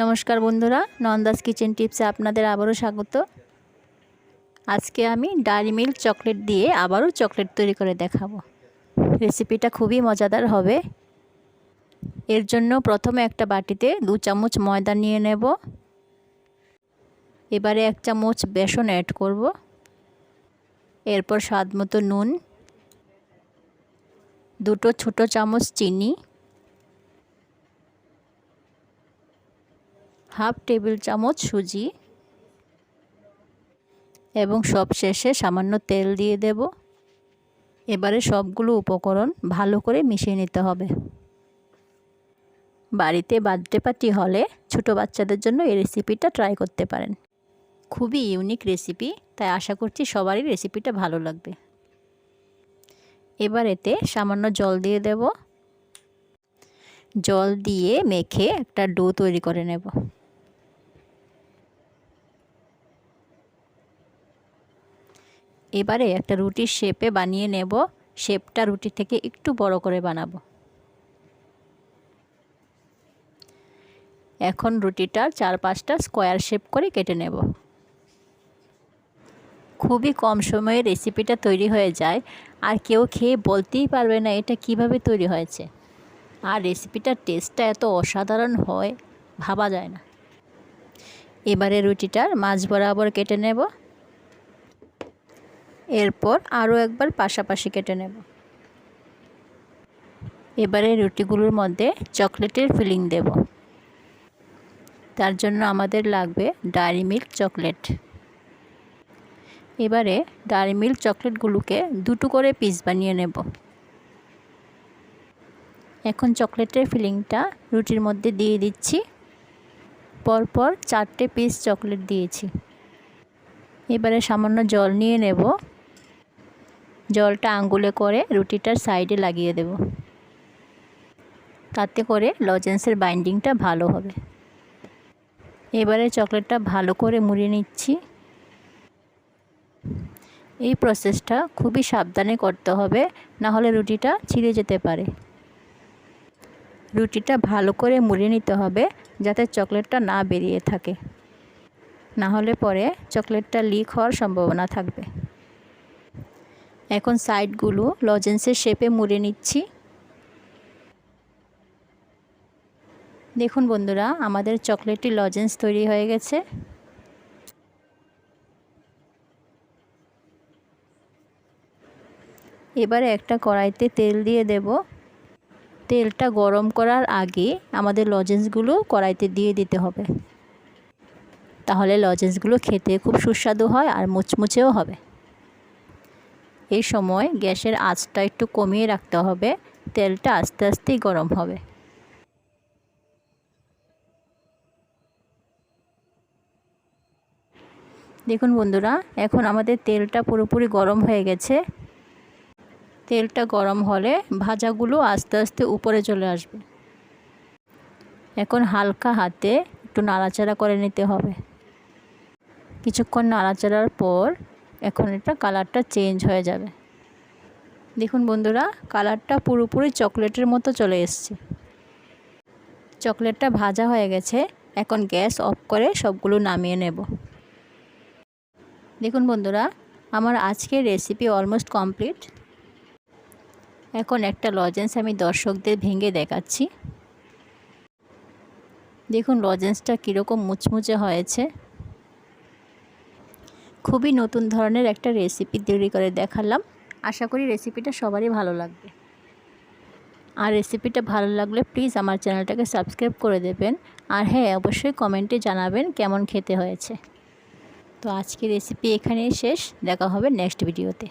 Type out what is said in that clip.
नमस्कार बंधुरा Nanda's kitchen tips आपनादेर आबारो स्वागत। आज के आमी डायरी मिल्क चकलेट दिए आबारो चकलेट तैरी करे देखाबो। रेसिपिटा खूबई मजादार होबे। एर जन्य प्रथमे एकटा बाटीते 2 चामच मयदा निये नेब। एबारे 1 चामच बेसन एड करब। एरपर स्वादमतो नुन, 2 छोटो चामच चीनी, हाफ टेबिल चामच सूजी एवं सब शेषे सामान्य तेल दिए देब। एबारे सबगुलो उपकरण भालो करे मिशिए निते होबे। बाड़ीते बार्थडे पार्टी होले छोटो बाच्चादेर जन्य এই রেসিপিটা ট্রাই করতে পারেন। খুবই ইউনিক রেসিপি, তাই আশা করছি সবারই রেসিপিটা ভালো লাগবে। এবার এতে সামান্য জল দিয়ে দেব। জল দিয়ে মেখে একটা ডো তৈরি করে নেব। এবারে একটা রুটির শেপে বানিয়ে নেব। শেপটা রুটি থেকে একটু বড় করে বানাবো। এখন রুটিটার 4-5টা স্কয়ার শেপ করে কেটে নেব। খুবই কম সময়ে রেসিপিটা তৈরি হয়ে যায় আর কেউ খেয়ে বলতেই পারবে না এটা কিভাবে তৈরি হয়েছে। আর রেসিপিটার টেস্টটা এত অসাধারণ হয় ভাবা যায় না। এবারে রুটিটার মাঝ বরাবর কেটে নেব। এরপর আরও একবার পাশাপাশি কেটে নেব। এবারে রুটিগুলোর মধ্যে চকলেটের ফিলিং দেব। তার জন্য আমাদের লাগবে ডায়েরি মিল্ক চকলেট। এবারে ডায়েরি মিল্ক চকলেটগুলোকে দুটো করে পিস বানিয়ে নেব। এখন চকলেটের ফিলিংটা রুটির মধ্যে দিয়ে দিচ্ছি। পরপর 4টে পিস চকলেট দিয়েছি। এবারে সামান্য জল নিয়ে নেব। জলটা আঙ্গুলে করে রুটিটার সাইডে লাগিয়ে দেব। তাতে করে লজেন্সের বাইন্ডিংটা ভালো হবে। এবারে চকলেটটা ভালো করে মুড়িয়ে নিচ্ছি। এই প্রসেসটা খুবই সাবধানে করতে হবে, না হলে রুটিটা ছিঁড়ে যেতে পারে। রুটিটা ভালো করে মুড়িয়ে নিতে হবে যাতে চকলেটটা না বেরিয়ে থাকে, না হলে পরে চকলেটটা লিক হওয়ার সম্ভাবনা থাকবে। এখন সাইডগুলো লজেন্সের শেপে মুড়ে নিচ্ছি। দেখুন বন্ধুরা, আমাদের চকলেটটি লজেন্স তৈরি হয়ে গেছে। এবারে একটা কড়াইতে তেল দিয়ে দেব। তেলটা গরম করার আগে আমাদের লজেন্সগুলো কড়াইতে দিয়ে দিতে হবে। তাহলে লজেন্সগুলো খেতে খুব সুস্বাদু হয় আর মুচমুচেও হবে। এই সময় গ্যাসের আঁচটা একটু কমিয়ে রাখতে হবে। তেলটা আস্তে আস্তেই গরম হবে। দেখুন বন্ধুরা, এখন আমাদের তেলটা পুরোপুরি গরম হয়ে গেছে। তেলটা গরম হলে ভাজাগুলো আস্তে আস্তে উপরে চলে আসবে। এখন হালকা হাতে একটু নাড়াচাড়া করে নিতে হবে। কিছুক্ষণ নাড়াচাড়ার পর এখন এটা কালারটা চেঞ্জ হয়ে যাবে। দেখুন বন্ধুরা, কালারটা পুরোপুরি চকলেটের মতো চলে এসেছে। চকলেটটা ভাজা হয়ে গেছে। এখন গ্যাস অফ করে সবগুলো নামিয়ে নেব। দেখুন বন্ধুরা, আমার আজকের রেসিপি অলমোস্ট কমপ্লিট। এখন একটা লজেন্স আমি দর্শকদের ভেঙে দেখাচ্ছি। দেখুন লজেন্সটা কীরকম মুচমুচে হয়েছে। খুবই নতুন ধরনের একটা রেসিপি তৈরি করে দেখালাম। আশা করি রেসিপিটা সবারই ভালো লাগবে। আর রেসিপিটা ভালো লাগলে প্লিজ আমার চ্যানেলটাকে সাবস্ক্রাইব করে দেবেন। আর হ্যাঁ, অবশ্যই কমেন্টে জানাবেন কেমন খেতে হয়েছে। তো আজকের রেসিপি এখানেই শেষ। দেখা হবে নেক্সট ভিডিওতে।